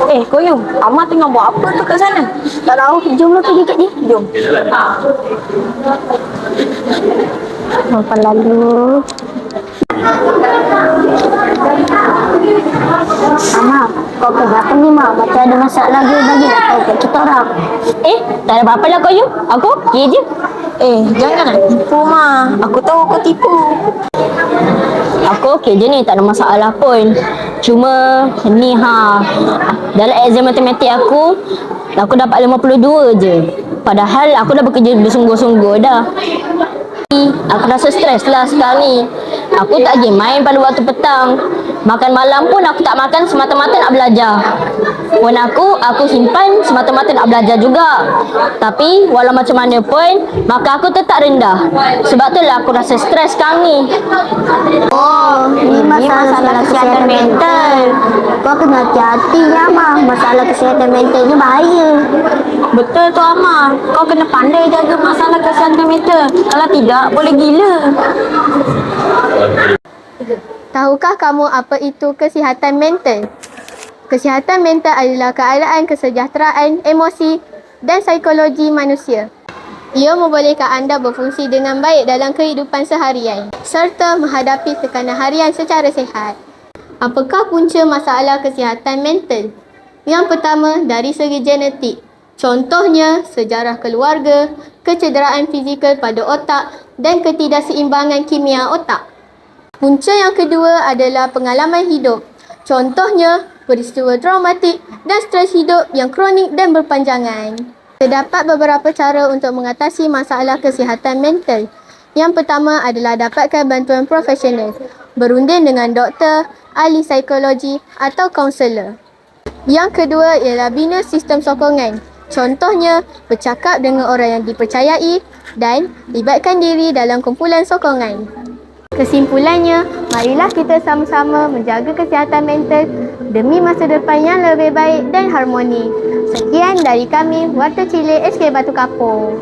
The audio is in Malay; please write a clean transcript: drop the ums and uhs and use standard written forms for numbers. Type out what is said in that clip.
Koyong, Amar tengah buat apa tu kat sana? Tak tahu, jomlah pergi kat dia. Jom. Nampak lalu. Amar, kau kenapa ni, Mak? Macam ada masalah ke bagi nak tahu kat kita orang. Tak ada apa-apa lah Koyong. Aku okey je. Janganlah tipu, Mak. Aku tahu kau tipu. Aku okey je ni, tak ada masalah pun. Cuma ni dalam exam matematik aku dapat 52 je. Padahal aku dah bekerja bersungguh-sungguh dah. Aku rasa stres lah sekarang ni. Aku tak pergi main pada waktu petang. Makan malam pun aku tak makan semata-mata nak belajar. Pun aku simpan semata-mata nak belajar juga. Tapi walau macam mana pun, maka aku tetap rendah. Sebab tu lah aku rasa stres sekarang ni. Oh, ni masalah kesihatan mental. Kau kena hati-hati ya, Amar. Masalah kesihatan mental ni bahaya. Betul tu, Amar. Kau kena pandai jaga masalah kesihatan mental. Kalau tidak, boleh gila. Tahukah kamu apa itu kesihatan mental? Kesihatan mental adalah keadaan kesejahteraan emosi dan psikologi manusia. Ia membolehkan anda berfungsi dengan baik dalam kehidupan seharian serta menghadapi tekanan harian secara sihat. Apakah punca masalah kesihatan mental? Yang pertama, dari segi genetik. Contohnya, sejarah keluarga, kecederaan fizikal pada otak dan ketidakseimbangan kimia otak. Punca yang kedua adalah pengalaman hidup. Contohnya, peristiwa traumatik dan stres hidup yang kronik dan berpanjangan. Terdapat beberapa cara untuk mengatasi masalah kesihatan mental. Yang pertama adalah dapatkan bantuan profesional, berunding dengan doktor, ahli psikologi atau kaunselor. Yang kedua ialah bina sistem sokongan. Contohnya, bercakap dengan orang yang dipercayai dan libatkan diri dalam kumpulan sokongan. Kesimpulannya, marilah kita sama-sama menjaga kesihatan mental demi masa depan yang lebih baik dan harmoni. Sekian dari kami, Warta Cilik SK Batu Kapur.